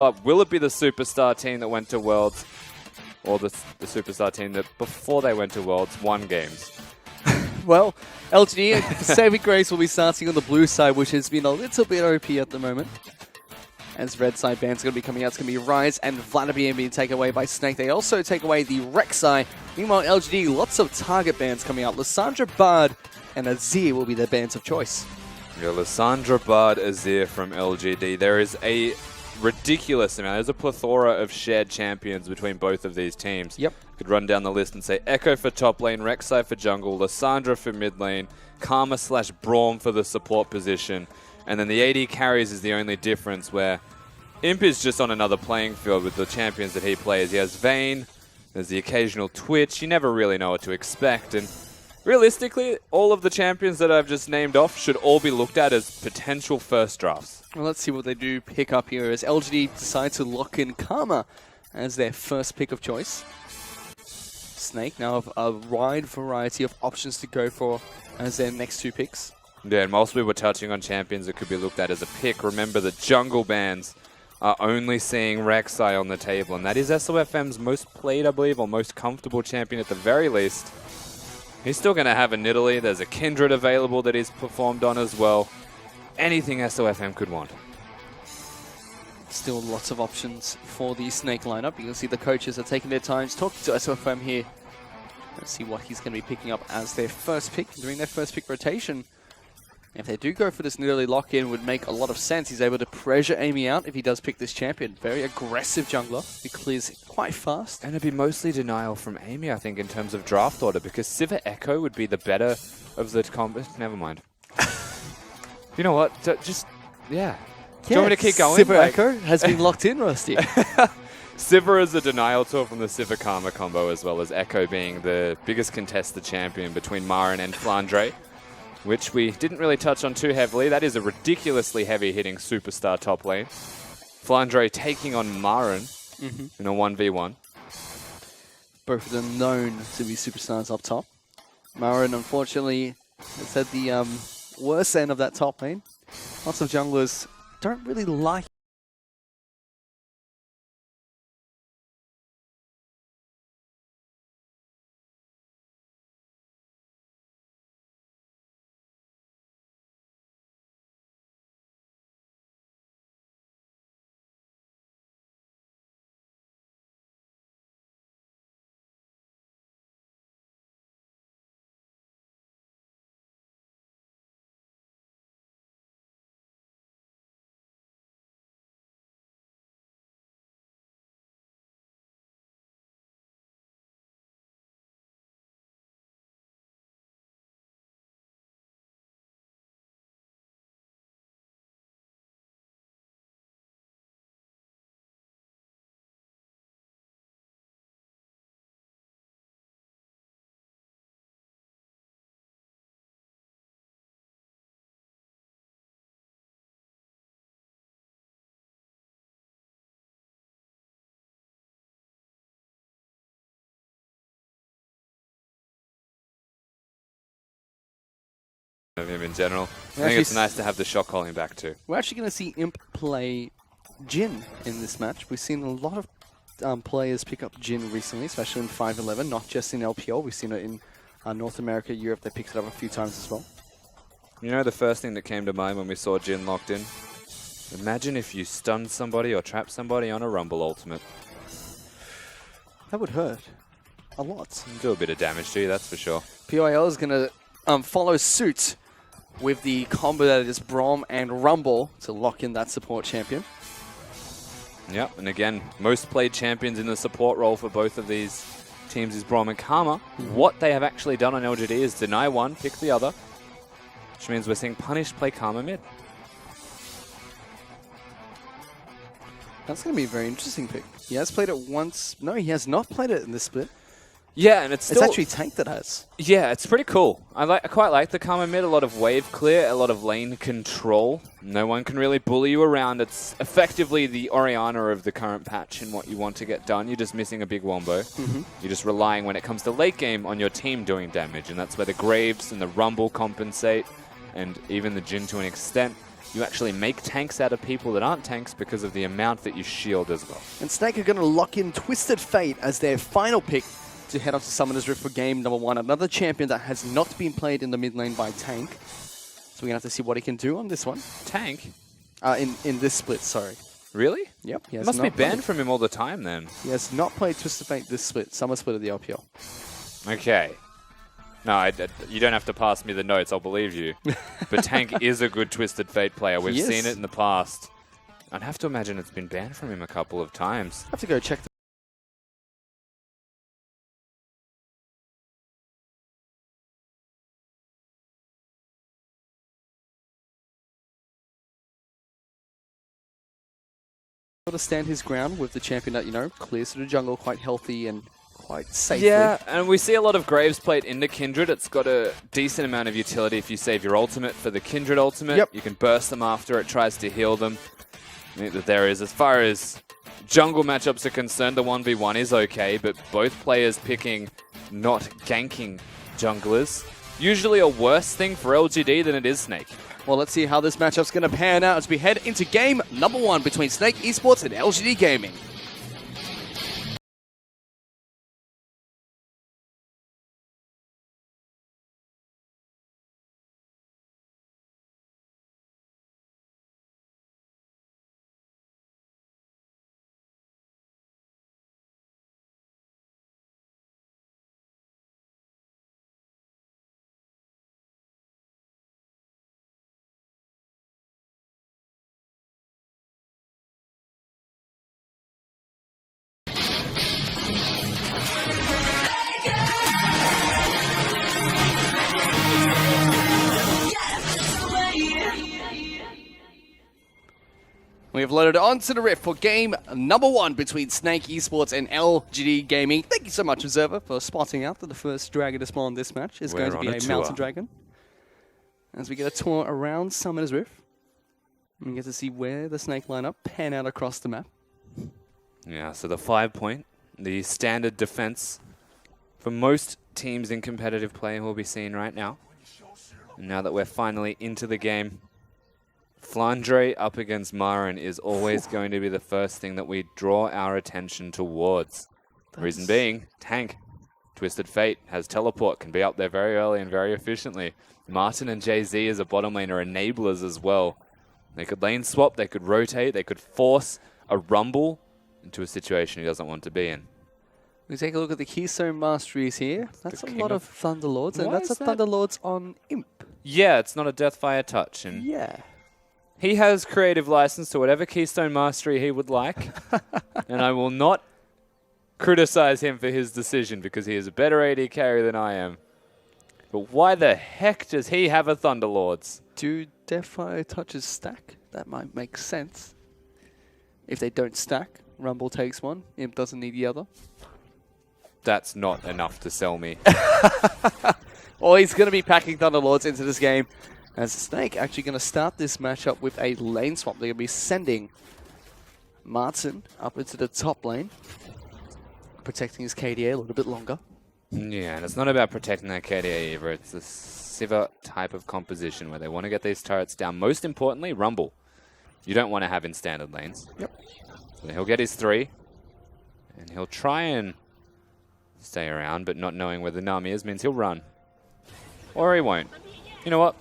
Will it be the superstar team that went to Worlds, or the superstar team that before they went to Worlds won games? Well, LGD, Saving Grace will be starting on the blue side, which has been a little bit OP at the moment. As red side bans are going to be coming out, it's going to be Rise and Vladimir being taken away by Snake. They also take away the Rek'Sai. Meanwhile, LGD, lots of target bans coming out. Lissandra, Bard, and Azir will be their bans of choice. Yeah, Lissandra, Bard, Azir from LGD. There is a ridiculous amount. There's a plethora of shared champions between both of these teams. Yep. Could run down the list and say Echo for top lane, Rek'Sai for jungle, Lissandra for mid lane, Karma/Braum for the support position, and then the AD carries is the only difference where Imp is just on another playing field with the champions that he plays. He has Vayne, there's the occasional Twitch, you never really know what to expect, and realistically, all of the champions that I've just named off should all be looked at as potential first drafts. Well, let's see what they do pick up here as LGD decide to lock in Karma as their first pick of choice. Snake now have a wide variety of options to go for as their next two picks. Yeah, and whilst we were touching on champions that could be looked at as a pick, remember the jungle bans are only seeing Rek'Sai on the table, and that is SOFM's most played, I believe, or most comfortable champion at the very least. He's still going to have a Nidalee. There's a Kindred available that he's performed on as well. Anything SOFM could want. Still lots of options for the Snake lineup. You can see the coaches are taking their time talking to SOFM here. Let's see what he's going to be picking up as their first pick, during their first pick rotation. If they do go for this Nidalee lock-in, would make a lot of sense. He's able to pressure Amy out if he does pick this champion. Very aggressive jungler. He clears quite fast. And it'd be mostly denial from Amy, I think, in terms of draft order, because Sivir Echo would be the better of the combo. Never mind. You know what? Just, yeah. Do you want me to keep going? Sivir Echo has been locked in, Rusty. Sivir is a denial tool from the Sivir Karma combo, as well as Echo being the biggest contested champion between Marin and Flandre, which we didn't really touch on too heavily. That is a ridiculously heavy-hitting superstar top lane. Flandre taking on Marin in a 1v1. Both of them known to be superstars up top. Marin, unfortunately, has had the worst end of that top lane. Lots of junglers don't really like of him in general. I think it's nice to have the shot calling back too. We're actually going to see Imp play Jhin in this match. We've seen a lot of players pick up Jhin recently, especially in 5-11, not just in LPL. We've seen it in North America, Europe. They picked it up a few times as well. You know the first thing that came to mind when we saw Jhin locked in? Imagine if you stunned somebody or trapped somebody on a Rumble ultimate. That would hurt a lot. Do a bit of damage to you, that's for sure. PYL is going to follow suit with the combo that is Braum and Rumble to lock in that support champion. Yep, and again, most played champions in the support role for both of these teams is Braum and Karma. What they have actually done on LGD is deny one, pick the other, which means we're seeing Punish play Karma mid. That's going to be a very interesting pick. He has played it once. No, he has not played it in this split. Yeah, and it's still... It's actually Tank that has. Yeah, it's pretty cool. I quite like the Karma mid. A lot of wave clear, a lot of lane control. No one can really bully you around. It's effectively the Orianna of the current patch in what you want to get done. You're just missing a big wombo. You're just relying, when it comes to late game, on your team doing damage. And that's where the Graves and the Rumble compensate, and even the Jhin to an extent. you actually make tanks out of people that aren't tanks because of the amount that you shield as well. And Snake are going to lock in Twisted Fate as their final pick to head off to Summoner's Rift for game number 1. Another champion that has not been played in the mid lane by Tank. So we're going to have to see what he can do on this one. Tank? In this split, sorry. Really? Yep. It must be banned from him all the time then. He has not played Twisted Fate this split, summer split of the LPL. Okay. No, you don't have to pass me the notes, I'll believe you. But Tank is a good Twisted Fate player. We've seen it in the past. I'd have to imagine it's been banned from him a couple of times. I have to go check to stand his ground with the champion that, you know, clears to the jungle quite healthy and quite safely. Yeah, and we see a lot of Graves played into Kindred. It's got a decent amount of utility if you save your ultimate for the Kindred ultimate. Yep. You can burst them after it tries to heal them. I think that there is, as far as jungle matchups are concerned, the 1v1 is okay, but both players picking not ganking junglers, usually a worse thing for LGD than it is Snake. Well, let's see how this matchup's going to pan out as we head into game number 1 between Snake eSports and LGD Gaming. We have loaded onto the Rift for game number 1 between Snake eSports and LGD Gaming. Thank you so much, Observer, for spotting out that the first dragon to spawn this match is going to be a mountain dragon. As we get a tour around Summoner's Rift, we get to see where the Snake lineup pan out across the map. Yeah, so the 5-point, the standard defense for most teams in competitive play we'll be seeing right now. And now that we're finally into the game, Flandre up against Marin is always going to be the first thing that we draw our attention towards. Reason being, Tank, Twisted Fate, has teleport, can be up there very early and very efficiently. Martin and Jay-Z as a bottom lane are enablers as well. They could lane swap, they could rotate, they could force a rumble into a situation he doesn't want to be in. We take a look at the Keystone Masteries here. That's a lot of Thunderlords, and that's a Thunderlords on Imp. Yeah, it's not a Deathfire touch. And yeah. He has creative license to whatever Keystone Mastery he would like, and I will not criticize him for his decision because he is a better AD carry than I am. But why the heck does he have a Thunderlords? Do Deathfire touches stack? That might make sense. If they don't stack, Rumble takes one, Imp doesn't need the other. That's not enough to sell me. Well, he's going to be packing Thunderlords into this game. As Snake actually going to start this matchup with a lane swap. They're going to be sending Martin up into the top lane, protecting his KDA a little bit longer. Yeah, and it's not about protecting that KDA either. It's a Sivir type of composition where they want to get these turrets down. Most importantly, Rumble. You don't want to have in standard lanes. Yep. So he'll get his 3, and he'll try and stay around, but not knowing where the Nami is means he'll run. Or he won't. You know what?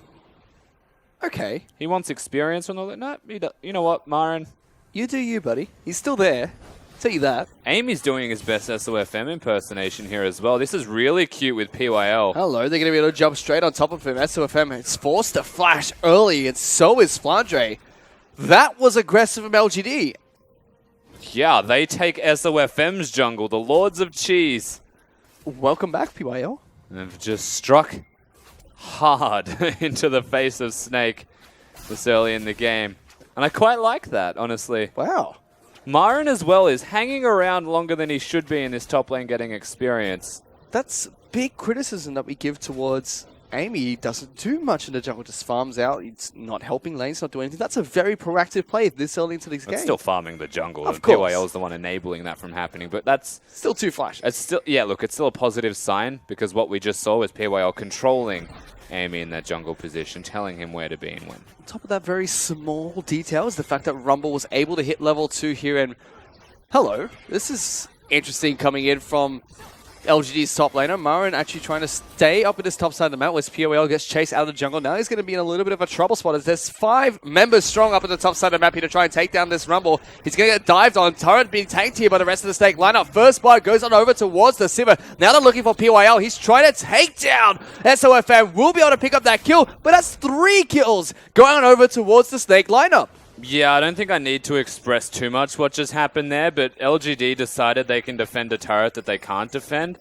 Okay. He wants experience on all that. No, you know what, Marin? You do you, buddy. He's still there. Tell you that. Amy's doing his best SOFM impersonation here as well. This is really cute with PYL. Hello, they're going to be able to jump straight on top of him. SOFM is forced to flash early, and so is Flandre. That was aggressive from LGD. Yeah, they take SOFM's jungle, the Lords of Cheese. Welcome back, PYL. They've just struck hard into the face of Snake this early in the game. And I quite like that, honestly. Wow. Marin as well is hanging around longer than he should be in this top lane getting experience. That's big criticism that we give towards Amy. He doesn't do much in the jungle, just farms out. He's not helping lanes, not doing anything. That's a very proactive play this early into this game. It's still farming the jungle, of and course. PYL is the one enabling that from happening, but that's... Still too flash. It's still, yeah, look, it's still a positive sign, because what we just saw was PYL controlling Amy in that jungle position, telling him where to be and when. On top of that very small detail is the fact that Rumble was able to hit level 2 here. And hello, this is interesting coming in from LGD's top laner. Marin actually trying to stay up at this top side of the map, whereas POL gets chased out of the jungle. Now he's going to be in a little bit of a trouble spot as there's 5 members strong up at the top side of the map here to try and take down this Rumble. He's going to get dived on. Turret being tanked here by the rest of the Snake lineup. First bite goes on over towards the Sivir. Now they're looking for PYL. He's trying to take down SOFM. Will be able to pick up that kill, but that's 3 kills going on over towards the Snake lineup. Yeah, I don't think I need to express too much what just happened there, but LGD decided they can defend a turret that they can't defend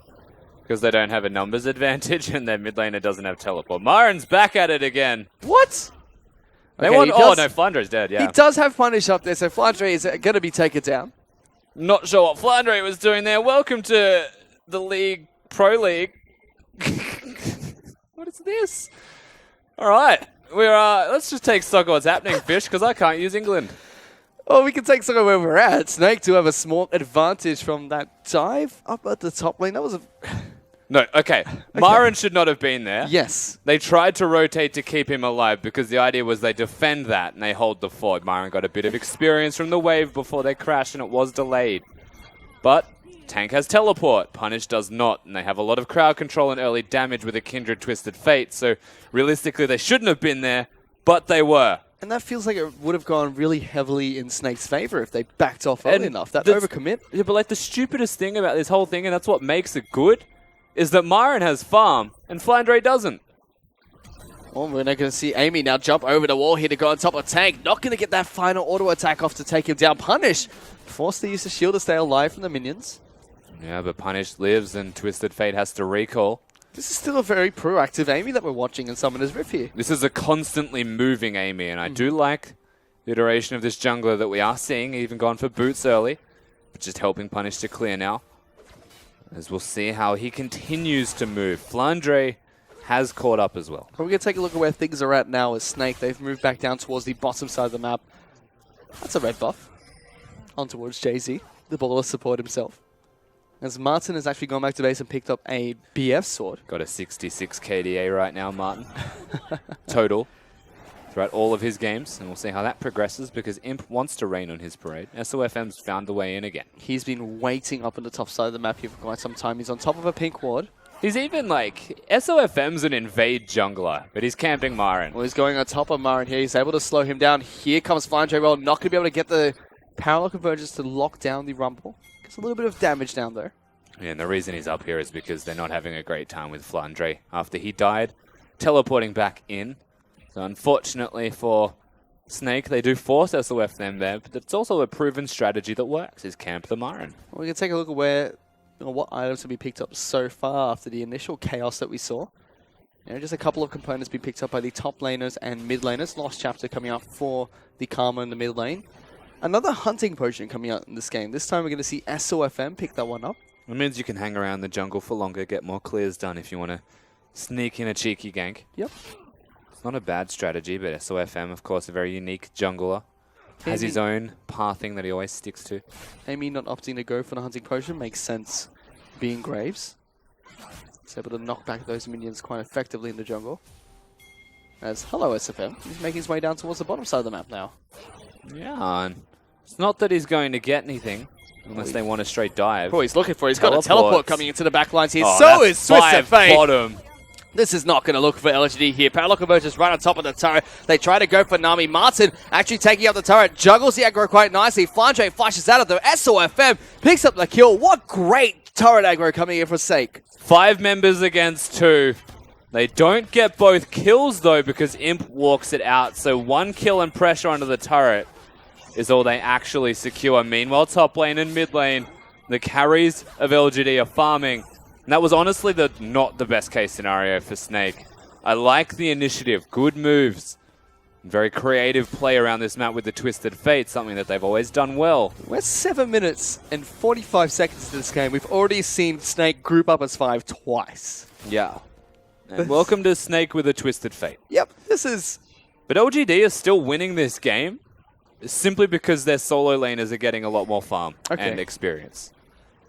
because they don't have a numbers advantage and their mid laner doesn't have teleport. Marin's back at it again. What? They Okay, want, he oh, does- no, Flandre's dead, yeah. He does have punish up there, so Flandre is going to be taken down. Not sure what Flandre was doing there. Welcome to the League, Pro League. What is this? All right. Let's just take stock of what's happening, Fish, because I can't use England. Oh, we can take some of where we're at. Snake do have a small advantage from that dive up at the top lane. That was a... No, okay. Marin should not have been there. Yes. They tried to rotate to keep him alive because the idea was they defend that and they hold the fort. Marin got a bit of experience from the wave before they crashed and it was delayed. But Tank has teleport. Punish does not. And they have a lot of crowd control and early damage with a Kindred Twisted Fate. So realistically, they shouldn't have been there, but they were. And that feels like it would have gone really heavily in Snake's favor if they backed off early And enough. That that's- overcommit. Yeah, but like the stupidest thing about this whole thing, and that's what makes it good, is that Marin has farm and Flandre doesn't. Well, we're not going to see Amy now jump over the wall here to go on top of Tank. Not going to get that final auto attack off to take him down. Punish forced to use the shield to stay alive from the minions. Yeah, but Punish lives and Twisted Fate has to recall. This is still a very proactive Amy that we're watching in Summoner's Rift here. This is a constantly moving Amy, and I do like the iteration of this jungler that we are seeing, even gone for boots early, but just helping Punish to clear now. As we'll see how he continues to move. Flandre has caught up as well. We're going to take a look at where things are at now as Snake. They've moved back down towards the bottom side of the map. That's a red buff. On towards Jay-Z, the baller support himself. As Martin has actually gone back to base and picked up a BF sword. Got a 66 KDA right now, Martin. Total. Throughout all of his games. And we'll see how that progresses because Imp wants to rain on his parade. SOFM's found the way in again. He's been waiting up on the top side of the map here for quite some time. He's on top of a pink ward. He's even like, SOFM's an invade jungler, but he's camping Marin. Well, he's going on top of Marin here. He's able to slow him down. Here comes Flandre. Well, not going to be able to get the parallel convergence to lock down the Rumble. Gets a little bit of damage down there. Yeah, and the reason he's up here is because they're not having a great time with Flandre after he died, teleporting back in. So unfortunately for Snake, they do force SOF them there, but it's also a proven strategy that works, is camp the Marin. Well, we can take a look at what items have been picked up so far after the initial chaos that we saw. Just a couple of components being picked up by the top laners and mid laners. Lost chapter coming out for the Karma in the mid lane. Another hunting potion coming out in this game. This time we're going to see SOFM pick that one up. It means you can hang around the jungle for longer, get more clears done if you want to sneak in a cheeky gank. Yep. It's not a bad strategy, but SOFM, of course, a very unique jungler. Has his own pathing that he always sticks to. Amy not opting to go for the hunting potion makes sense, being Graves. He's able to knock back those minions quite effectively in the jungle. As, hello SFM, he's making his way down towards the bottom side of the map now. Yeah, and it's not that he's going to get anything, unless they want a straight dive. Oh, he's looking for it. He's got a teleport Teleports. coming into the back lines here. Oh, So that's is Twisted 5 Fate. bottom. This is not going to look for LGD here. Parallel Convergence right on top of the turret. They try to go for Nami. Martin actually taking up the turret. Juggles the aggro quite nicely. Flandre flashes out of the SOFM. Picks up the kill. What great turret aggro coming in for Sake. 5 members against 2. They don't get both kills, though, because Imp walks it out. So 1 kill and pressure onto the turret is all they actually secure. Meanwhile, top lane and mid lane, the carries of LGD are farming. And that was honestly not the best case scenario for Snake. I like the initiative. Good moves. Very creative play around this map with the Twisted Fate, something that they've always done well. We're 7 minutes and 45 seconds into this game. We've already seen Snake group up as 5 twice. Yeah. And welcome to Snake with a Twisted Fate. Yep, this is... But LGD is still winning this game simply because their solo laners are getting a lot more farm and experience.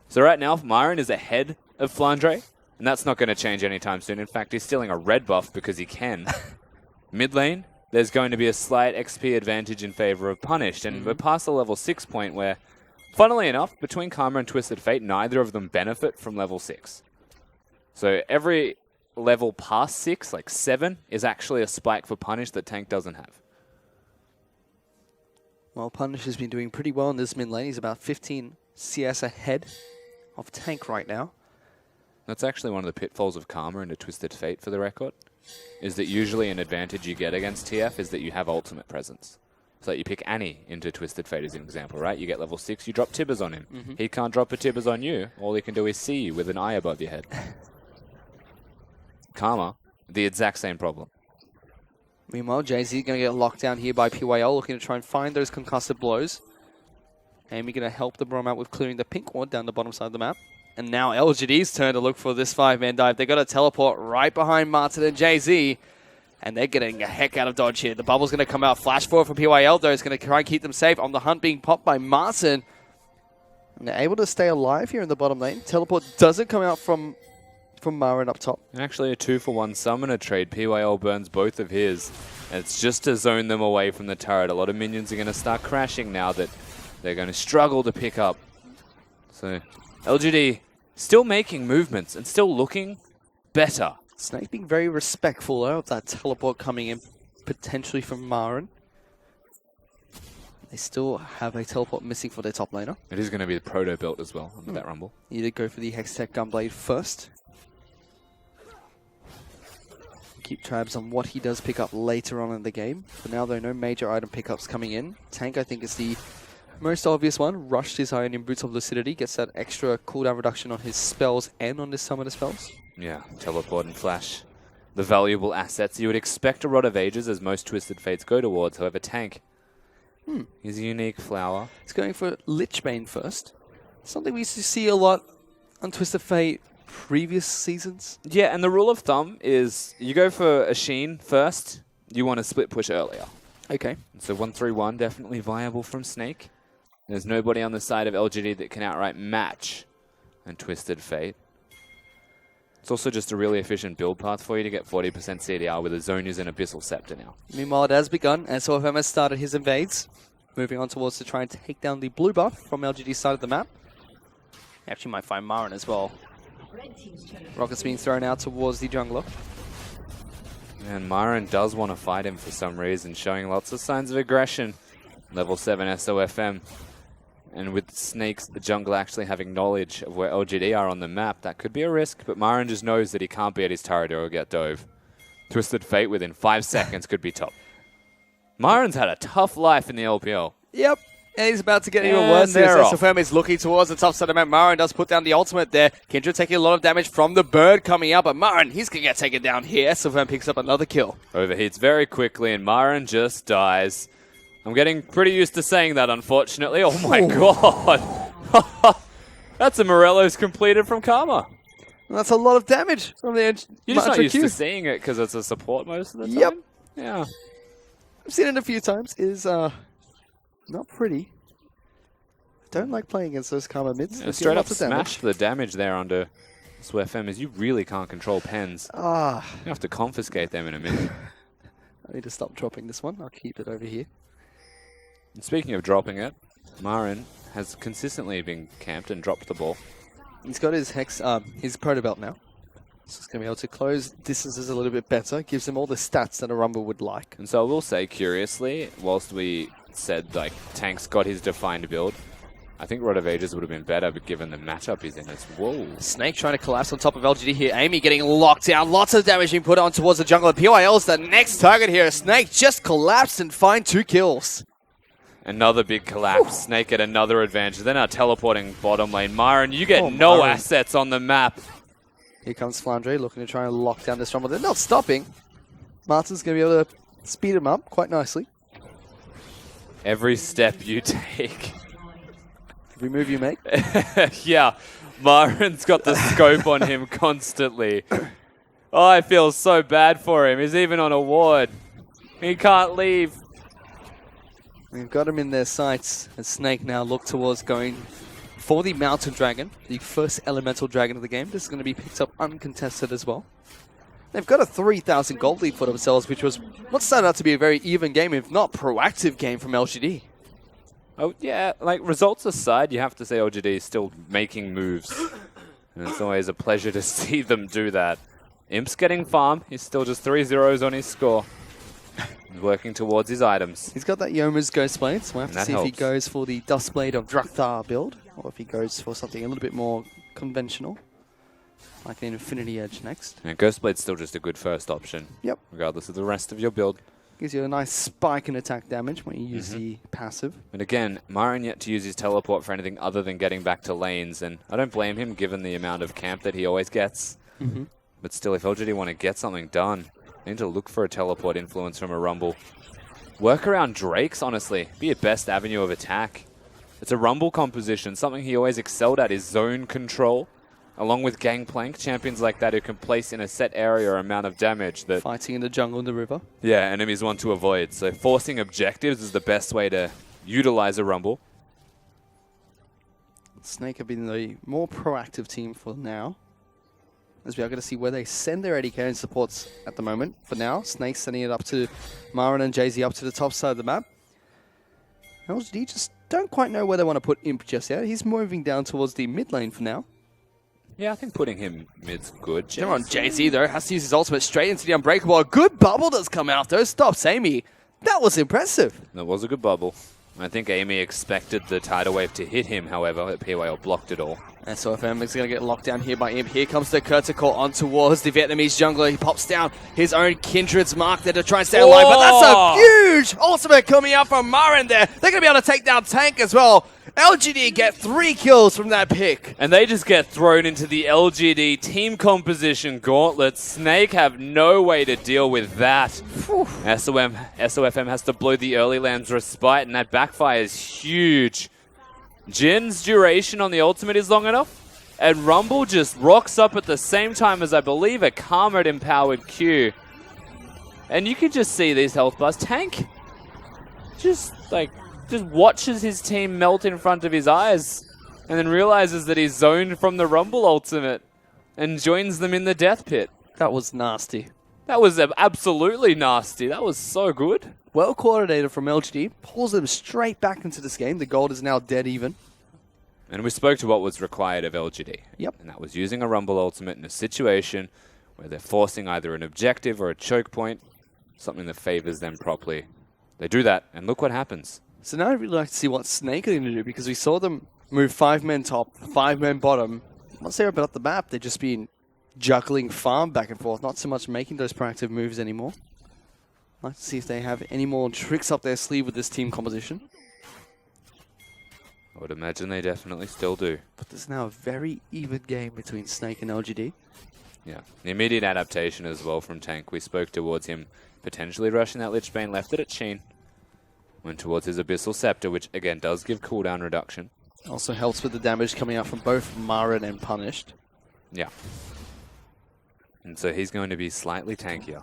So right now, Marin is ahead of Flandre. And that's not going to change anytime soon. In fact, he's stealing a red buff because he can. Mid lane, there's going to be a slight XP advantage in favor of Punished. And we're past the level 6 point where, funnily enough, between Karma and Twisted Fate, neither of them benefit from level 6. So every level past 6, like 7, is actually a spike for Punish that Tank doesn't have. Well, Punish has been doing pretty well in this mid lane. He's about 15 CS ahead of Tank right now. That's actually one of the pitfalls of Karma into Twisted Fate, for the record, is that usually an advantage you get against TF is that you have ultimate presence. So you pick Annie into Twisted Fate as an example, right? You get level 6, you drop Tibbers on him. He can't drop a Tibbers on you. All he can do is see you with an eye above your head. Karma, the exact same problem. Meanwhile, Jay-Z going to get locked down here by PYL, looking to try and find those concussive blows. Amy going to help the Brom out with clearing the pink ward down the bottom side of the map. And now LGD's turn to look for this 5-man dive. They got a teleport right behind Martin and Jay-Z. And they're getting a heck out of dodge here. The bubble's going to come out. Flash forward from PYL, though. It's going to try and keep them safe. On the hunt being popped by Martin. And they're able to stay alive here in the bottom lane. Teleport doesn't come out from Marin up top. Actually, a 2-for-1 summoner trade. PYL burns both of his. And it's just to zone them away from the turret. A lot of minions are going to start crashing now that they're going to struggle to pick up. So, LGD still making movements and still looking better. Snake being very respectful of that teleport coming in, potentially from Marin. They still have a teleport missing for their top laner. It is going to be the proto built as well under that rumble. You did go for the Hextech Gunblade first. Keep tabs on what he does pick up later on in the game. For now, though, no major item pickups coming in. Tank, I think, is the most obvious one. Rushed his Ionian Boots of Lucidity. Gets that extra cooldown reduction on his spells and on his summoner spells. Yeah, teleport and flash. The valuable assets you would expect a Rod of Ages as most Twisted Fates go towards. However, Tank is a unique flower. It's going for Lichbane first. Something we used to see a lot on Twisted Fate previous seasons. Yeah, and the rule of thumb is you go for a Sheen first, you want to split push earlier. Okay. So 1-3-1 definitely viable from Snake. There's nobody on the side of LGD that can outright match and Twisted Fate. It's also just a really efficient build path for you to get 40% CDR with a Zonius and Abyssal Scepter now. Meanwhile, it has begun, and SOFM has started his invades. Moving on towards to try and take down the blue buff from LGD's side of the map. He actually might find Marin as well. Rockets being thrown out towards the jungler. And Marin does want to fight him for some reason, showing lots of signs of aggression. Level 7 SOFM. And with Snakes, the jungle actually having knowledge of where LGD are on the map, that could be a risk, but Marin just knows that he can't be at his turret or get dove. Twisted Fate within 5 seconds could be top. Marin's had a tough life in the LPL. Yep. And he's about to get even worse. SOFM is looking towards the top side of the map. Marin does put down the ultimate there. Kindred taking a lot of damage from the bird coming out, but Marin, he's going to get taken down here. SOFM picks up another kill. Overheats very quickly, and Marin just dies. I'm getting pretty used to saying that, unfortunately. Oh my god. That's a Morello's completed from Karma. That's a lot of damage from the edge. You're just not used to seeing it because it's a support most of the time? Yep. Yeah. I've seen it a few times. It is not pretty. Don't like playing against those Karma mids. Yeah, straight up smash the damage there under SOFM as you really can't control pens. You have to confiscate them in a minute. I need to stop dropping this one. I'll keep it over here. And speaking of dropping it, Marin has consistently been camped and dropped the ball. He's got his his proto belt now. So he's going to be able to close distances a little bit better. Gives him all the stats that a Rumble would like. And so I will say, curiously, whilst we said like Tank's got his defined build, I think Rod of Ages would have been better, but given the matchup he's in, it's whoa. Snake trying to collapse on top of LGD here. Amy getting locked down. Lots of damage being put on towards the jungle. PYL's the next target here. Snake just collapsed and find 2 kills. Another big collapse. Snake at another advantage. They're now teleporting bottom lane. Marin, you get no assets on the map. Here comes Flandre looking to try and lock down this rumble. They're not stopping. Martin's going to be able to speed him up quite nicely. Every step you take. Every move you make. Yeah. Marin's got the scope on him constantly. Oh, I feel so bad for him. He's even on a ward. He can't leave. We've got him in their sights. And Snake now look towards going for the Mountain Dragon, the first elemental dragon of the game. This is going to be picked up uncontested as well. They've got a 3,000 gold lead for themselves, which was what started out to be a very even game, if not proactive game from LGD. Oh, yeah, like, results aside, you have to say LGD is still making moves. And it's always a pleasure to see them do that. Imp's getting farm. He's still just 3 zeros on his score. He's working towards his items. He's got that Yoma's Ghost Blade, so we'll have to see helps. if he goes for the Dust Blade of Drakthar build, or if he goes for something a little bit more conventional, like an Infinity Edge next. And Ghost Blade's still just a good first option. Yep. Regardless of the rest of your build. Gives you a nice spike in attack damage when you use the passive. And again, Myron yet to use his teleport for anything other than getting back to lanes, and I don't blame him given the amount of camp that he always gets. But still, if LGD want to get something done, they need to look for a teleport influence from a Rumble. Work around Drake's, honestly. Be your best avenue of attack. It's a Rumble composition. Something he always excelled at is zone control. Along with Gangplank, champions like that who can place in a set area or amount of damage that... Fighting in the jungle in the river. Yeah, enemies want to avoid. So forcing objectives is the best way to utilize a Rumble. Snake have been the more proactive team for now, as we are going to see where they send their AD carry supports at the moment. For now, Snake sending it up to Marin and Jay-Z up to the top side of the map. LGD just don't quite know where they want to put Imp just yet. He's moving down towards the mid lane for now. Yeah, I think putting him mid's good. They're on Jay-Z though, has to use his ultimate straight into the Unbreakable. A good bubble does come out though, stops Amy. That was impressive. That was a good bubble. I think Amy expected the tidal wave to hit him, however, PYL blocked it all. SOFM is going to get locked down here by Imp. Here comes the Curtical on towards the Vietnamese jungler. He pops down his own Kindred's mark there to try and stay alive. But that's a huge ultimate coming out from Marin there. They're going to be able to take down Tank as well. LGD get 3 kills from that pick. And they just get thrown into the LGD team composition gauntlet. Snake have no way to deal with that. SOFM has to blow the early land's respite, and that backfire is huge. Jin's duration on the ultimate is long enough, and Rumble just rocks up at the same time as, I believe, a Karma-empowered Q. And you can just see these health bars. Tank just watches his team melt in front of his eyes, and then realizes that he's zoned from the Rumble ultimate, and joins them in the death pit. That was nasty. That was absolutely nasty. That was so good. Well coordinated from LGD. Pulls them straight back into this game. The gold is now dead even. And we spoke to what was required of LGD. Yep. And that was using a Rumble ultimate in a situation where they're forcing either an objective or a choke point, something that favors them properly. They do that, and look what happens. So now I'd really like to see what Snake are going to do, because we saw them move 5 men top, 5 men bottom. Once they open up the map, they've just been juggling farm back and forth, not so much making those proactive moves anymore. I'd like to see if they have any more tricks up their sleeve with this team composition. I would imagine they definitely still do. But there's now a very even game between Snake and LGD. Yeah. The immediate adaptation as well from Tank. We spoke towards him potentially rushing that Lich Bane, left it at Sheen. Went towards his Abyssal Scepter, which again does give cooldown reduction. Also helps with the damage coming out from both Marin and Punished. Yeah. And so he's going to be slightly tankier.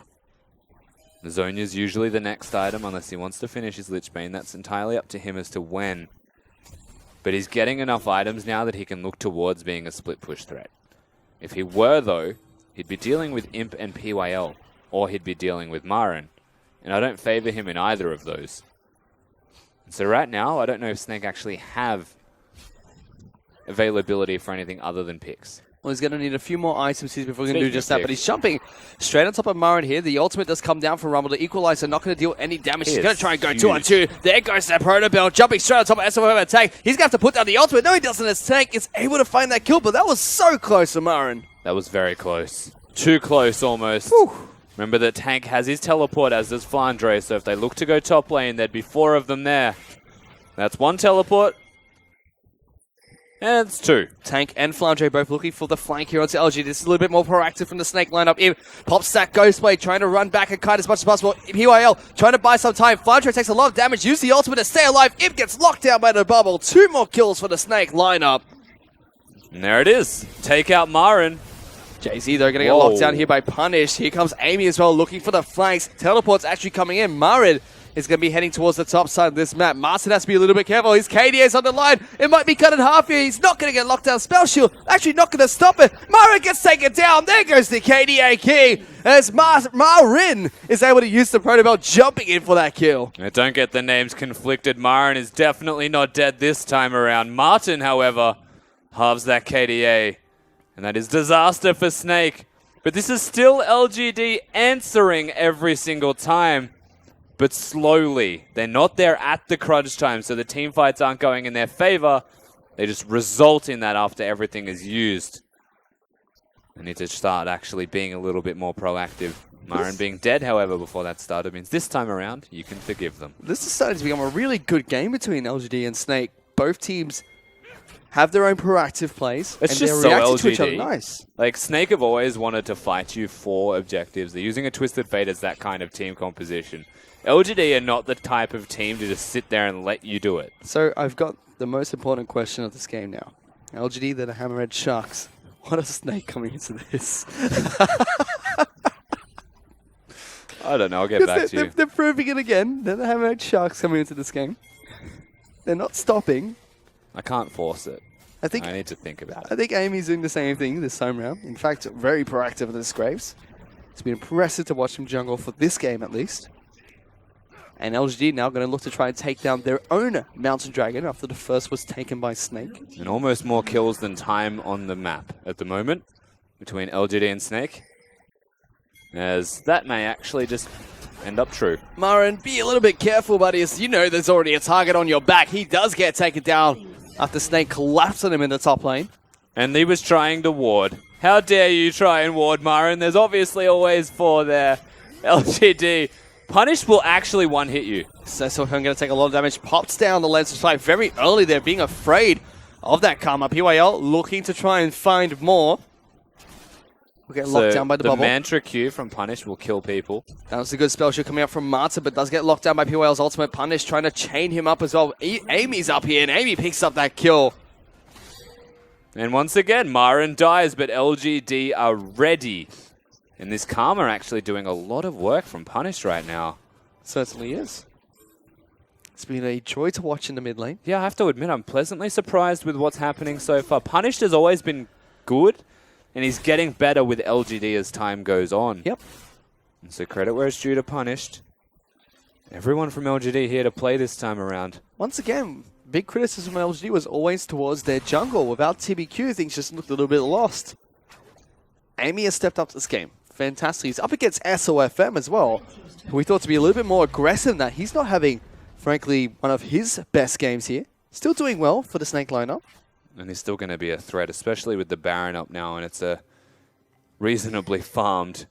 Zonya's usually the next item unless he wants to finish his Lich Bane. That's entirely up to him as to when. But he's getting enough items now that he can look towards being a split push threat. If he were, though, he'd be dealing with Imp and PYL, or he'd be dealing with Marin. And I don't favor him in either of those. So right now, I don't know if Snake actually have availability for anything other than picks. Well, he's going to need a few more items here before he can do Speaking just of that. But he's jumping straight on top of Marin here. The ultimate does come down for Rumble to equalize, so not going to deal any damage. He's going to try and go 2-on-2. There goes that Proto Bell, jumping straight on top of SOFM attack. He's going to have to put down the ultimate. No, he doesn't. As Tank is able to find that kill, but that was so close for Marin. That was very close. Too close, almost. Whew. Remember that Tank has his teleport, as does Flandre, so if they look to go top lane, there'd be 4 of them there. That's 1 teleport. And it's 2. Tank and Flandre both looking for the flank here onto LG. This is a little bit more proactive from the Snake lineup. Imp pops that Ghostblade, trying to run back and kite as much as possible. PYL trying to buy some time. Flandre takes a lot of damage, use the ultimate to stay alive. Imp gets locked down by the bubble. 2 more kills for the Snake lineup. And there it is. Take out Marin. Jay-Z, though, going to get locked down here by Punish. Here comes Amy as well, looking for the flanks. Teleport's actually coming in. Marin is going to be heading towards the top side of this map. Martin has to be a little bit careful. His KDA's on the line. It might be cut in half here. He's not going to get locked down. Spell Shield actually not going to stop it. Marin gets taken down. There goes the KDA key. As Marin is able to use the Protobelt jumping in for that kill. Don't get the names conflicted. Marin is definitely not dead this time around. Martin, however, halves that KDA. And that is disaster for Snake. But this is still LGD answering every single time. But slowly. They're not there at the crunch time, so the team fights aren't going in their favor. They just result in that after everything is used. They need to start actually being a little bit more proactive. Marin being dead, however, before that started means this time around, you can forgive them. This is starting to become a really good game between LGD and Snake. Both teams have their own proactive plays, It's and just they're so reacting to LGD. each other nice. Like, Snake have always wanted to fight you for objectives. They're using a Twisted Fate as that kind of team composition. LGD are not the type of team to just sit there and let you do it. So I've got the most important question of this game now. LGD, they're the Hammerhead Sharks. What is Snake coming into this? I don't know. I'll get back to you. They're proving it again. They're the Hammerhead Sharks coming into this game. They're not stopping. I can't force it. I need to think about it. I think Amy's doing the same thing this time round. In fact, very proactive in this Graves. It's been impressive to watch him jungle for this game at least. And LGD now going to look to try and take down their own Mountain Dragon after the first was taken by Snake. And almost more kills than time on the map at the moment between LGD and Snake. As that may actually just end up true. Marin, be a little bit careful, buddy, as you know there's already a target on your back. He does get taken down after Snake collapsed on him in the top lane. And he was trying to ward. How dare you try and ward, Marin? There's obviously always 4 there. LGD. Punish will actually one-hit you. Cecil going to take a lot of damage. Pops down the lens of sight very early there, being afraid of that Karma. PYL looking to try and find more. We'll get locked down by the bubble. The Mantra Q from Punish will kill people. That was a good spell shot coming out from Marta, but does get locked down by PYL's ultimate. Punish trying to chain him up as well. Amy's up here, and Amy picks up that kill. And once again, Marin dies, but LGD are ready. And this Karma actually doing a lot of work from Punish right now. Certainly is. It's been a joy to watch in the mid lane. Yeah, I have to admit, I'm pleasantly surprised with what's happening so far. Punished has always been good, and he's getting better with LGD as time goes on. Yep. And so credit where it's due to Punished. Everyone from LGD here to play this time around. Once again, big criticism from LGD was always towards their jungle. Without TBQ, things just looked a little bit lost. Amy has stepped up this game. Fantastic. He's up against SOFM as well, who we thought to be a little bit more aggressive than that. He's not having, frankly, one of his best games here. Still doing well for the Snake lineup. And he's still going to be a threat, especially with the Baron up now, and it's a reasonably farmed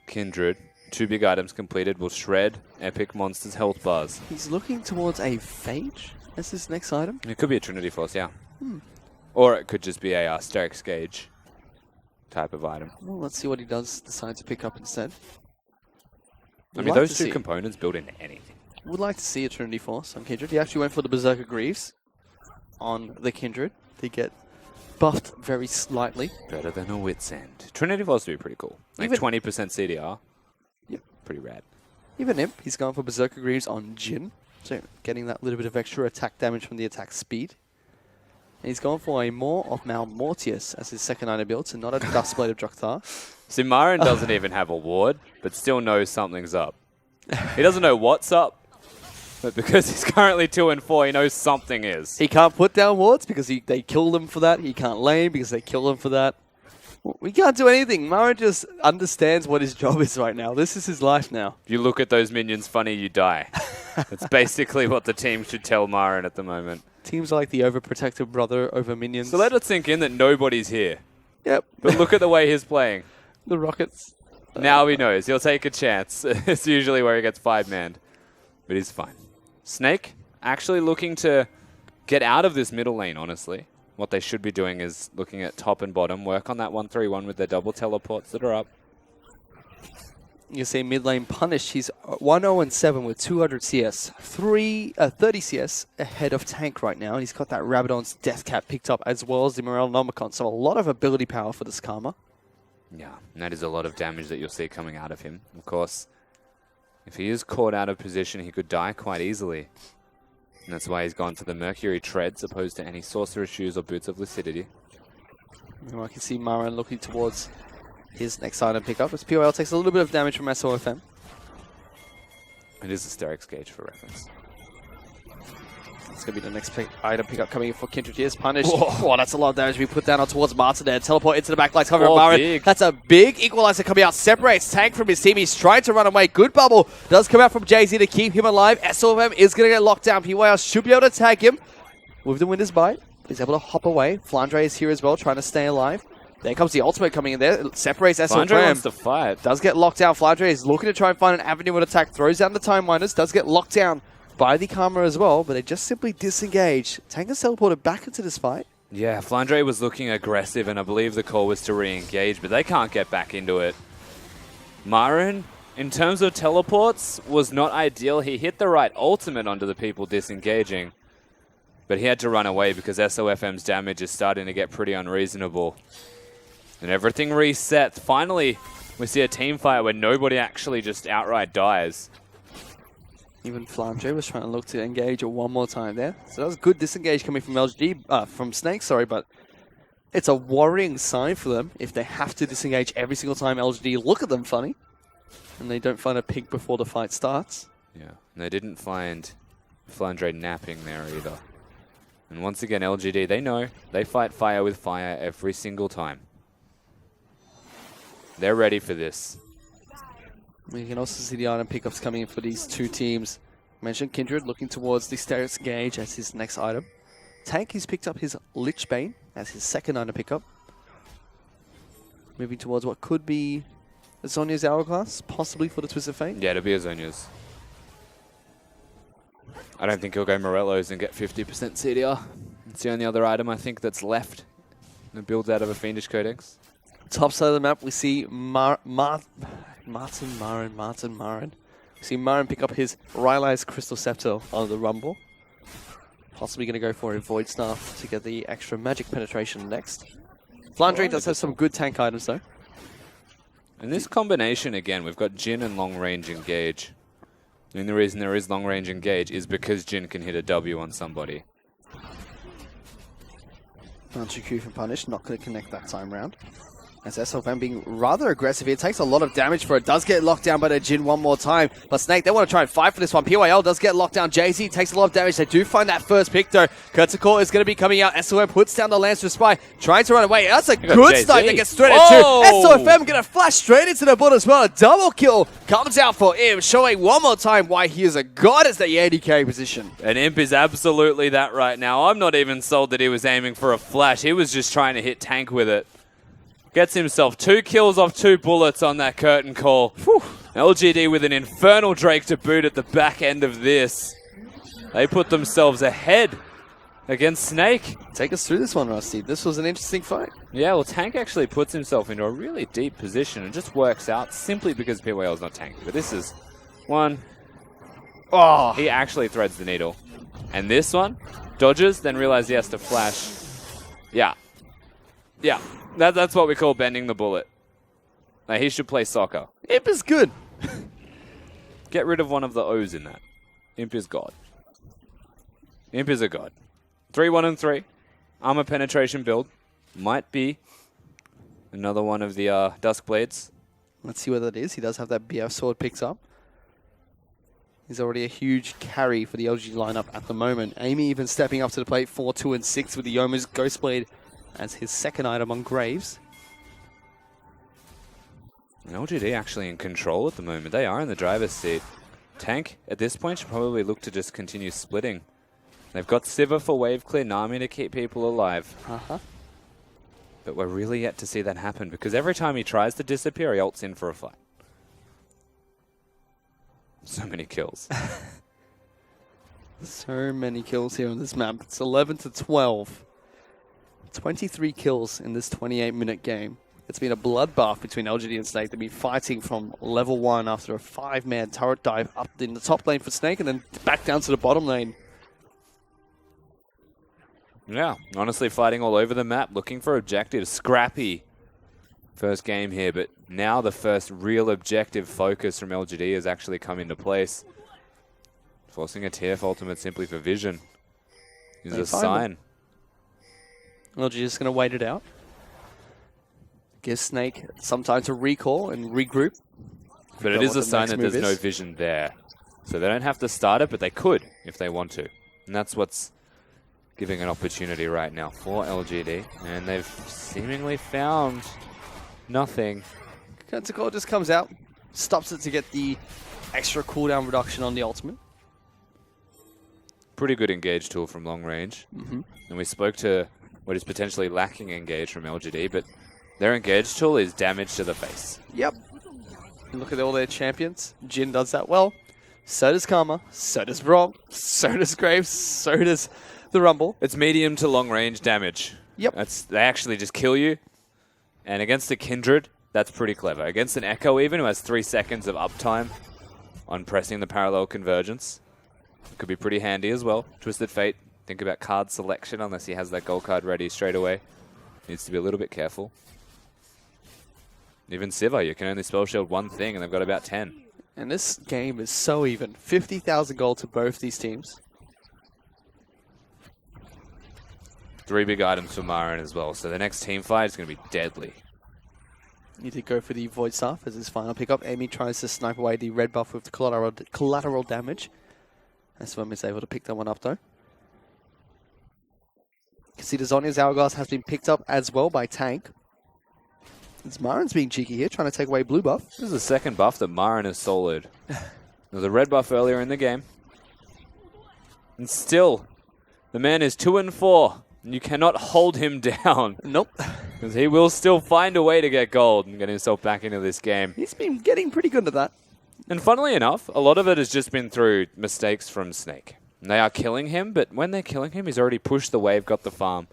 Kindred. 2 big items completed will shred Epic Monster's health bars. He's looking towards a Phage as his next item. It could be a Trinity Force, yeah. Or it could just be a Steric Gauge type of item. Well, let's see what he does decide to pick up instead. I mean, those 2 components build into anything. Would like to see a Trinity Force on Kindred. He actually went for the Berserker Greaves on the Kindred. They get buffed very slightly. Better than a Wit's End. Trinity Force would be pretty cool. Like 20% CDR. Yep. Pretty rad. Even Imp, he's gone for Berserker Greaves on Jin. So getting that little bit of extra attack damage from the attack speed. And he's gone for a Maw of Malmortius as his second item build, so not a Dustblade of Drakthar. See, Marin doesn't even have a ward, but still knows something's up. He doesn't know what's up, but because he's currently 2 and 4, he knows something is. He can't put down wards because they kill him for that. He can't lane because they kill him for that. We can't do anything. Marin just understands what his job is right now. This is his life now. If you look at those minions funny, you die. That's basically what the team should tell Marin at the moment. Teams like the overprotective brother over minions. So let it sink in that nobody's here. Yep. But look at the way he's playing. The Rockets. Now he knows. He'll take a chance. It's usually where he gets 5-manned. But he's fine. Snake actually looking to get out of this middle lane, honestly. What they should be doing is looking at top and bottom, work on that 1-3-1 with their double teleports that are up. You see mid lane Punish, he's 1-0-7 with 200 CS, 30 CS ahead of Tank right now. And he's got that Rabadon's Death Cap picked up as well as the Morelnomicon. So a lot of ability power for this Karma. Yeah, and that is a lot of damage that you'll see coming out of him. Of course, If he is caught out of position, he could die quite easily. And that's why he's gone to the Mercury Treads opposed to any Sorcerer's Shoes or Boots of Lucidity. I can see Maran looking towards his next item pickup as POL takes a little bit of damage from SOFM. It is a Sterix Gauge for reference. It's going to be the next item pickup coming in for Kindred. Here's Punish. Oh, that's a lot of damage we put down on towards Martin there. Teleport into the backlights covering Maran. Big. That's a big equalizer coming out. Separates Tank from his team. He's trying to run away. Good bubble does come out from Jay-Z to keep him alive. SOFM is going to get locked down. PYL should be able to tag him with the Winner's Bite. He's able to hop away. Flandre is here as well, trying to stay alive. There comes the ultimate coming in there. It separates SOFM. Flandre wants to fight. Does get locked down. Flandre is looking to try and find an avenue of attack. Throws down the Time Miners. Does get locked down by the Karma as well, but they just simply disengage. Tank is teleported back into this fight. Yeah, Flandre was looking aggressive, and I believe the call was to re-engage, but they can't get back into it. Marin, in terms of teleports, was not ideal. He hit the right ultimate onto the people disengaging, but he had to run away because SOFM's damage is starting to get pretty unreasonable. And everything resets. Finally, we see a team fight where nobody actually just outright dies. Even Flandre was trying to look to engage it one more time there. So that was good disengage coming from LGD, from Snake, sorry, but it's a worrying sign for them if they have to disengage every single time LGD look at them funny and they don't find a pick before the fight starts. Yeah, and they didn't find Flandre napping there either. And once again, LGD, they know they fight fire with fire every single time. They're ready for this. We can also see the item pickups coming in for these two teams. Mentioned Kindred looking towards the Sterix Gauge as his next item. Tank, he's picked up his Lich Bane as his second item pickup. Moving towards what could be a Zhonya's Hourglass, possibly for the Twist of Fate. Yeah, it'll be a Zhonya's. I don't think he'll go Morello's and get 50% CDR. It's the only other item I think that's left. It builds out of a Fiendish Codex. Top side of the map, we see Martin Marin. We see Marin pick up his Rylai's Crystal Scepter on the Rumble. Possibly going to go for a Void Staff to get the extra magic penetration next. Flandre does have some good tank items though. In this combination, again, we've got Jhin and long range engage. And the reason there is long range engage is because Jhin can hit a W on somebody. Q from Punish, not going to connect that time round. As SOFM being rather aggressive here. Takes a lot of damage for it. Does get locked down by the Jhin one more time. But Snake, they want to try and fight for this one. PYL does get locked down. Jay-Z takes a lot of damage. They do find that first pick though. Kurtzakor is going to be coming out. SOM puts down the Lance to Spy. Trying to run away. That's a good snipe that gets straight at two. SOFM going to flash straight into the board as well. A double kill comes out for him. Showing one more time why he is a god as the AD carry position. And Imp is absolutely that right now. I'm not even sold that he was aiming for a flash. He was just trying to hit Tank with it. Gets himself 2 kills off 2 bullets on that curtain call. Whew. LGD with an Infernal Drake to boot at the back end of this. They put themselves ahead against Snake. Take us through this one, Rusty. This was an interesting fight. Yeah, well, Tank actually puts himself into a really deep position and just works out simply because PYL is not tanky. But this is one. Oh, he actually threads the needle. And this one, dodges, then realizes he has to flash. Yeah. Yeah. That's what we call bending the bullet. Like, he should play soccer. Imp is good. Get rid of one of the O's in that. Imp is God. Imp is a god. 3-1-3. Armor penetration build. Might be another one of the Duskblades. Let's see what that is. He does have that BF sword picked up. He's already a huge carry for the LG lineup at the moment. Amy even stepping up to the plate 4, 2, and 6 with the Yoma's Ghostblade as his second item on Graves. And LGD actually in control at the moment. They are in the driver's seat. Tank, at this point, should probably look to just continue splitting. They've got Sivir for wave clear, Nami to keep people alive. But we're really yet to see that happen, because every time he tries to disappear, he ults in for a fight. So many kills. So many kills here on this map. It's 11-12. 23 kills in this 28-minute game. It's been a bloodbath between LGD and Snake. They've been fighting from level 1 after a 5-man turret dive up in the top lane for Snake and then back down to the bottom lane. Yeah, honestly fighting all over the map, looking for objectives. Scrappy first game here, but now the first real objective focus from LGD has actually come into place. Forcing a TF ultimate simply for vision is a sign. LGD just going to wait it out. Give Snake some time to recall and regroup. But it is a sign that there's no vision there. So they don't have to start it, but they could if they want to. And that's what's giving an opportunity right now for LGD. And they've seemingly found nothing. Curtain just comes out, stops it to get the extra cooldown reduction on the ultimate. Pretty good engage tool from long range. And we spoke to what is potentially lacking engage from LGD, but their engage tool is damage to the face. Yep. Look at all their champions. Jin does that well. So does Karma. So does Braum. So does Graves. So does the Rumble. It's medium to long range damage. Yep. They actually just kill you. And against a Kindred, that's pretty clever. Against an Echo even, who has 3 seconds of uptime on pressing the parallel convergence, it could be pretty handy as well. Twisted Fate, think about card selection unless he has that gold card ready straight away. Needs to be a little bit careful. Even Siva, you can only spell shield one thing, and they've got about 10. And this game is so even. 50,000 gold to both these teams. 3 big items for Marin as well, so the next team fight is going to be deadly. Need to go for the Void Staff as his final pickup. Amy tries to snipe away the red buff with the collateral damage. SOM is able to pick that one up though. You can see the Zhonya's Hourglass has been picked up as well by Tank. It's Marin's being cheeky here, trying to take away blue buff. This is the second buff that Marin has soloed. There was a red buff earlier in the game. And still, the man is 2-4. And you cannot hold him down. Nope. Because he will still find a way to get gold and get himself back into this game. He's been getting pretty good at that. And funnily enough, a lot of it has just been through mistakes from Snake. And they are killing him, but when they're killing him, he's already pushed the wave, got the farm,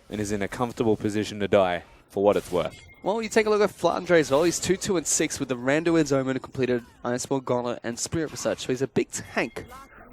and is in a comfortable position to die, for what it's worth. Well, you take a look at Flandre as well. He's 2-2-6 with the Rando and Zoman who completed Ironsport, Gauntlet, and Spirit Research. So he's a big tank.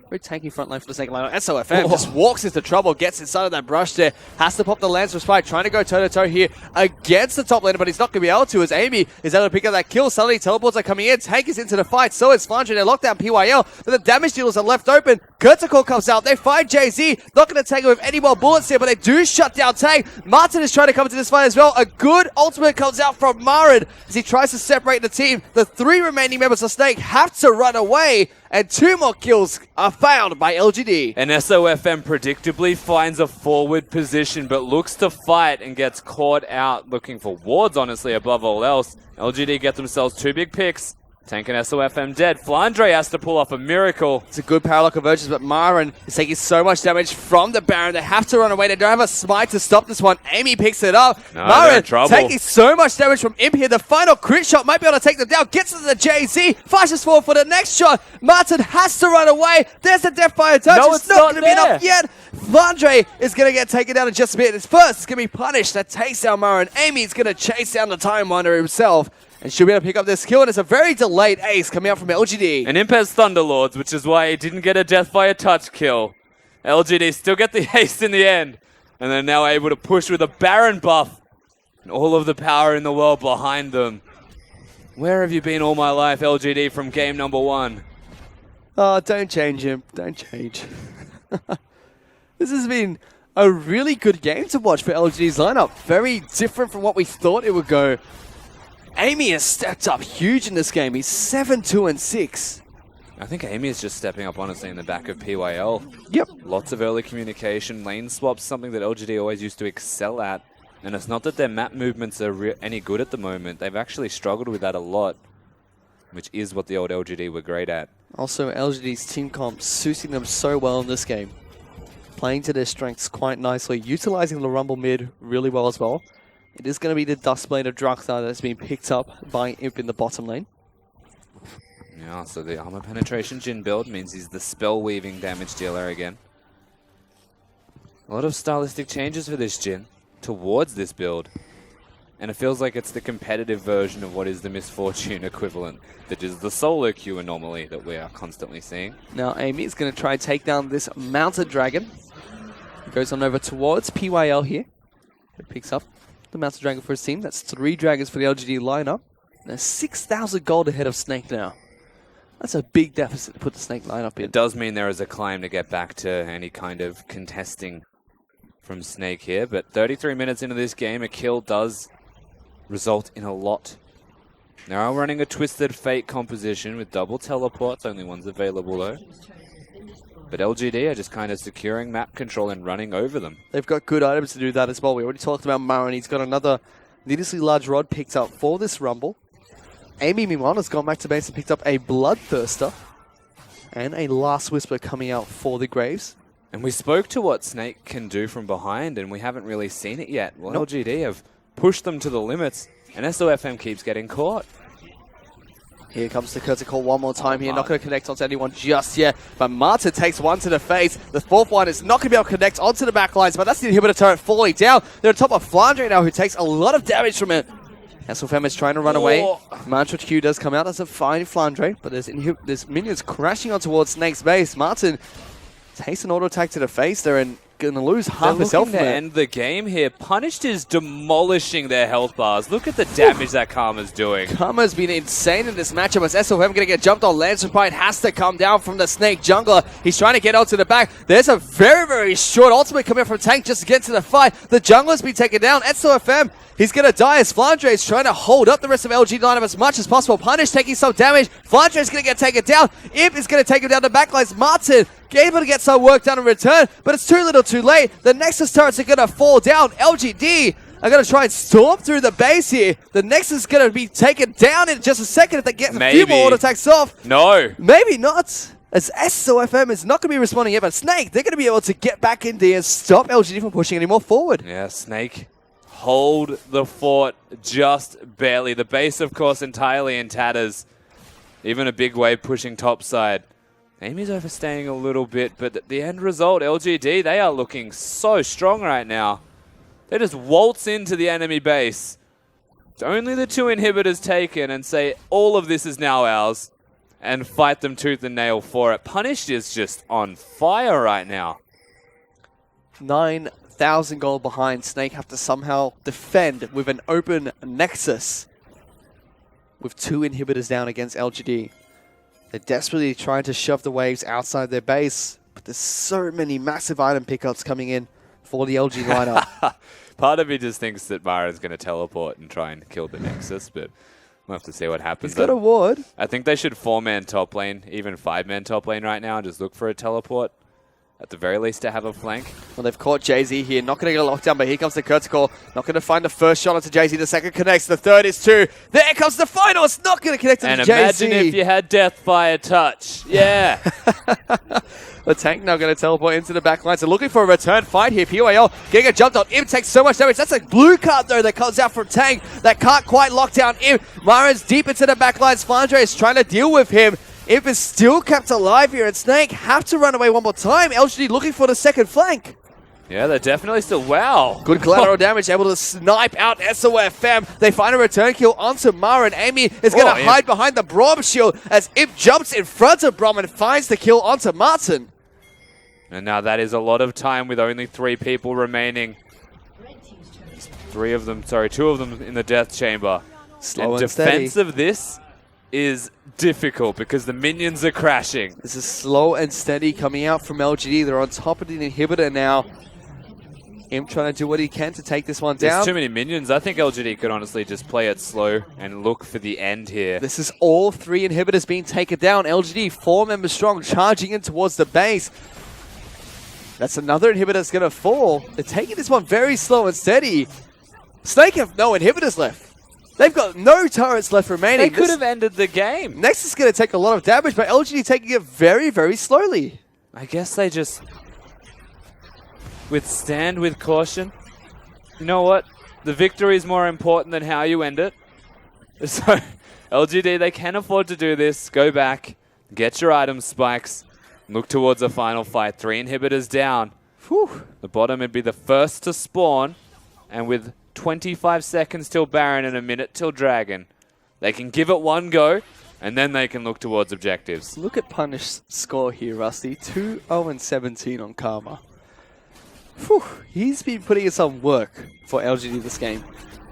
Very tanky front line for the Snake lineup. SOFM just walks into trouble, gets inside of that brush there, has to pop the Lance Respite, trying to go toe-to-toe here against the top laner, but he's not going to be able to as Amy is able to pick up that kill. Suddenly teleports are coming in, Tank is into the fight, so is Flandre. They lock down PYL, but the damage dealers are left open. Kurtikor comes out, they find Jay-Z, not going to take it with any more bullets here, but they do shut down Tank. Martin is trying to come into this fight as well. A good ultimate comes out from Marin as he tries to separate the team. The 3 remaining members of Snake have to run away, and 2 more kills are found by LGD. And SOFM predictably finds a forward position, but looks to fight and gets caught out looking for wards, honestly, above all else. LGD get themselves 2 big picks. Tank and SOFM dead. Flandre has to pull off a miracle. It's a good parallel convergence, but Marin is taking so much damage from the Baron. They have to run away. They don't have a smite to stop this one. Amy picks it up. No, Marin taking so much damage from Imp here. The final crit shot might be able to take them down. Gets to the JZ. Flashes forward for the next shot. Martin has to run away. There's the Deathfire touch. No, it's not going to be enough yet. Flandre is going to get taken down in just a bit. It's first. It's going to be punished. That takes down Marin. Amy's going to chase down the Time Wonder himself. And she'll be able to pick up this kill, and it's a very delayed ace coming out from LGD. And Imp has Thunderlords, which is why he didn't get a Deathfire touch kill. LGD still get the ace in the end, and they're now able to push with a Baron buff. And all of the power in the world behind them. Where have you been all my life, LGD, from game number 1? Oh, don't change him. Don't change. This has been a really good game to watch for LGD's lineup. Very different from what we thought it would go. Amy has stepped up huge in this game. He's 7-2-6. I think Amy is just stepping up, honestly, in the back of PYL. Yep. Lots of early communication. Lane swaps, something that LGD always used to excel at. And it's not that their map movements are any good at the moment. They've actually struggled with that a lot, which is what the old LGD were great at. Also, LGD's team comp suiting them so well in this game. Playing to their strengths quite nicely. Utilizing the Rumble mid really well as well. It is going to be the Duskblade of Draxar that's been picked up by Imp in the bottom lane. Yeah, so the armor penetration Jin build means he's the spell weaving damage dealer again. A lot of stylistic changes for this Jin towards this build. And it feels like it's the competitive version of what is the Misfortune equivalent, that is the solo queue anomaly that we are constantly seeing. Now Amy is going to try and take down this Mounted Dragon. Goes on over towards PYL here. It picks up the the Master Dragon for his team. That's 3 Dragons for the LGD lineup. They're 6,000 gold ahead of Snake now. That's a big deficit to put the Snake lineup in. It does mean there is a climb to get back to any kind of contesting from Snake here, but 33 minutes into this game, a kill does result in a lot. Now running a Twisted Fate composition with double teleports, only one's available though. But LGD are just kind of securing map control and running over them. They've got good items to do that as well. We already talked about Marin. He's got another needlessly large rod picked up for this Rumble. Amy Mimana's gone back to base and picked up a Bloodthirster. And a Last Whisper coming out for the Graves. And we spoke to what Snake can do from behind, and we haven't really seen it yet. Well, Nope. LGD have pushed them to the limits, and SOFM keeps getting caught. Here comes the curtain call one more time here. Not going to connect onto anyone just yet. But Martin takes one to the face. The fourth one is not going to be able to connect onto the back lines, but that's the inhibitor turret falling down. They're on top of Flandre now, who takes a lot of damage from it. SOFM is trying to run away. Mantra Q does come out. That's a fine Flandre, but there's minions crashing on towards Snake's base. Martin takes an auto attack to the face there and going to lose half his health. They're looking to end the game here. Punished is demolishing their health bars. Look at the damage that Karma's doing. Karma's been insane in this matchup as SOFM going to get jumped on. Lance Pride has to come down from the Snake jungler. He's trying to get out to the back. There's a very, very short ultimate coming from Tank just to get to the fight. The jungler's been taken down. SOFM, he's going to die as Flandre is trying to hold up the rest of LG lineup as much as possible. Punish taking some damage. Flandre is going to get taken down. Imp is going to take him down the backlines. Martin able to get some work done in return, but it's too little too late. The Nexus turrets are going to fall down. LGD are going to try and storm through the base here. The Nexus is going to be taken down in just a second if they get a few more auto attacks off. No. Maybe not. As SOFM is not going to be responding yet, but Snake, they're going to be able to get back in there and stop LGD from pushing any more forward. Yeah, Snake hold the fort just barely. The base, of course, entirely in tatters. Even a big wave pushing topside. Amy's overstaying a little bit, but the end result, LGD, they are looking so strong right now. They just waltz into the enemy base. It's only the 2 inhibitors taken and say all of this is now ours and fight them tooth and nail for it. Punished is just on fire right now. 9,000 gold behind. Snake have to somehow defend with an open Nexus with 2 inhibitors down against LGD. They're desperately trying to shove the waves outside their base, but there's so many massive item pickups coming in for the LG lineup. Part of me just thinks that Mara's going to teleport and try and kill the Nexus, but we'll have to see what happens. He's got a ward. I think they should 4-man top lane, even 5-man top lane right now, and just look for a teleport. At the very least to have a flank. Well, they've caught Jay-Z here. Not going to get locked down, but here comes the Curtical. Not going to find the first shot onto Jay-Z. The second connects. The third is 2. There comes the final. It's not going to connect to Jay-Z. And imagine if you had Deathfire touch. Yeah. The Tank now going to teleport into the back line. So looking for a return fight here. PYL getting a jumped on. Imp takes so much damage. That's a blue card, though, that comes out from Tank. That can't quite lock down Imp. Marin's deep into the back lines. Flandre is trying to deal with him. Imp is still kept alive here, and Snake have to run away one more time. LGD looking for the second flank. Yeah, they're definitely still... Wow. Good collateral damage, able to snipe out SOFM. They find a return kill onto Mara, and Amy is going to hide behind the Brom shield as Imp jumps in front of Brom and finds the kill onto Martin. And now that is a lot of time with only 3 people remaining. 2 of them in the death chamber. Slow and defense steady. of this is difficult because the minions are crashing. This is slow and steady coming out from LGD. They're on top of the inhibitor now. Imp trying to do what he can to take this one down. There's too many minions. I think LGD could honestly just play it slow and look for the end here. This is all 3 inhibitors being taken down. LGD 4 members strong, charging in towards the base. That's another inhibitor that's going to fall. They're taking this one very slow and steady. Snake have no inhibitors left. They've got no turrets left remaining. They could have ended the game. Nexus is going to take a lot of damage, but LGD taking it very, very slowly. I guess they just withstand with caution. You know what? The victory is more important than how you end it. So, LGD, they can afford to do this. Go back, get your item spikes, look towards a final fight. 3 inhibitors down. Whew. The bottom would be the first to spawn, and with 25 seconds till Baron and a minute till Dragon, they can give it one go, and then they can look towards objectives. Look at Punish's score here, Rusty. 2-0-17 on Karma. Whew, he's been putting in some work for LGD this game.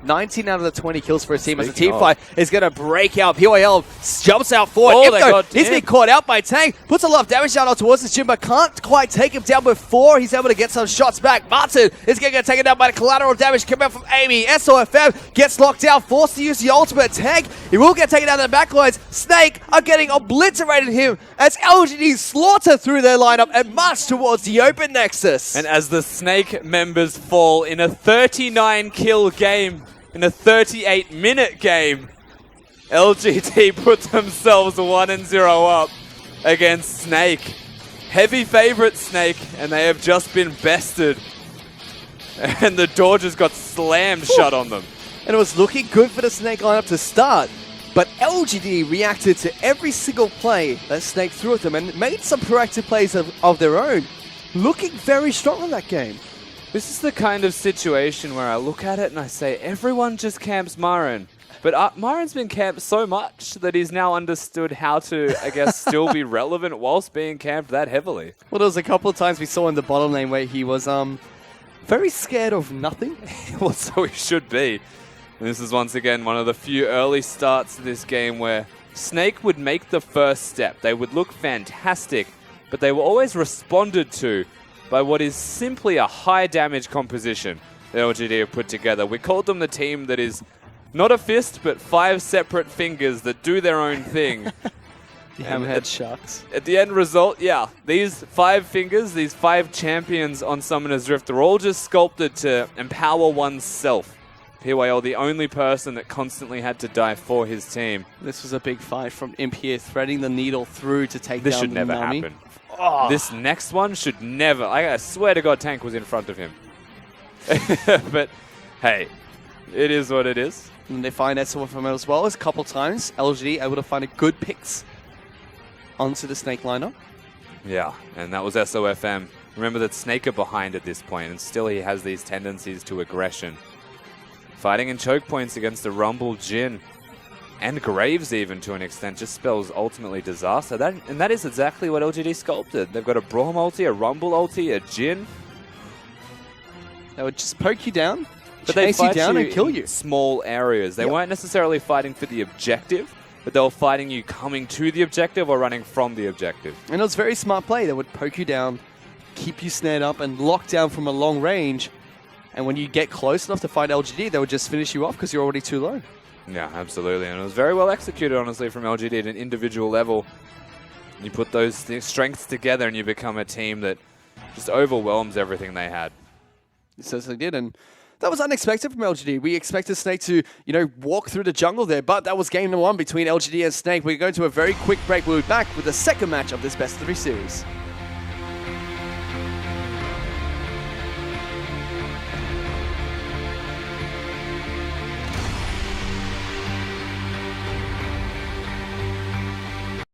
19 out of the 20 kills for his team as the team fight is going to break out. PYL jumps out forward. He's been caught out by Tank. Puts a lot of damage down towards his gym, but can't quite take him down before he's able to get some shots back. Martin is going to get taken down by the collateral damage coming out from Amy. SOFM gets locked down, forced to use the ultimate. Tank, he will get taken down in the backlines. Snake are getting obliterated him as LGD slaughter through their lineup and march towards the open Nexus. And as the Snake members fall in a 39 kill game, in a 38-minute game, LGD put themselves 1-0 up against Snake. Heavy favorite Snake, and they have just been bested. And the door just got slammed shut on them. And it was looking good for the Snake lineup to start, but LGD reacted to every single play that Snake threw at them and made some proactive plays of their own. Looking very strong in that game. This is the kind of situation where I look at it and I say, everyone just camps Marin. But Marin's been camped so much that he's now understood how to, I guess, still be relevant whilst being camped that heavily. Well, there was a couple of times we saw in the bottom lane where he was very scared of nothing. Well, so he should be. And this is once again one of the few early starts to this game where Snake would make the first step. They would look fantastic, but they were always responded to by what is simply a high damage composition that LGD have put together. We called them the team that is not a fist, but 5 separate fingers that do their own thing. The Hammerhead Sharks. At the end result, yeah, these 5 fingers, these 5 champions on Summoner's Rift are all just sculpted to empower oneself. PYL, the only person that constantly had to die for his team. This was a big fight from Imp here, threading the needle through to take down the This should never Nami. happen. Oh. This next one should never. I swear to God, Tank was in front of him. But hey, it is what it is. And they find SOF from it as well as a couple times. LGD able to find a good picks onto the Snake lineup. Yeah, and that was SOFM. Remember that Snake are behind at this point, and still he has these tendencies to aggression. Fighting in choke points against a Rumble Jhin. And Graves even to an extent just spells ultimately disaster. And that is exactly what LGD sculpted. They've got a Braum ulti, a Rumble ulti, a Jhin. They would just poke you down, But chase you down and kill you. Small areas. They weren't necessarily fighting for the objective, but they were fighting you coming to the objective or running from the objective. And it was very smart play. They would poke you down, keep you snared up and lock down from a long range. And when you get close enough to find LGD, they would just finish you off because you're already too low. Yeah, absolutely. And it was very well executed, honestly, from LGD at an individual level. You put those strengths together and you become a team that just overwhelms everything they had. It certainly did, and that was unexpected from LGD. We expected Snake to, walk through the jungle there, but that was game number 1 between LGD and Snake. We're going to a very quick break. We'll be back with the second match of this best of 3 series.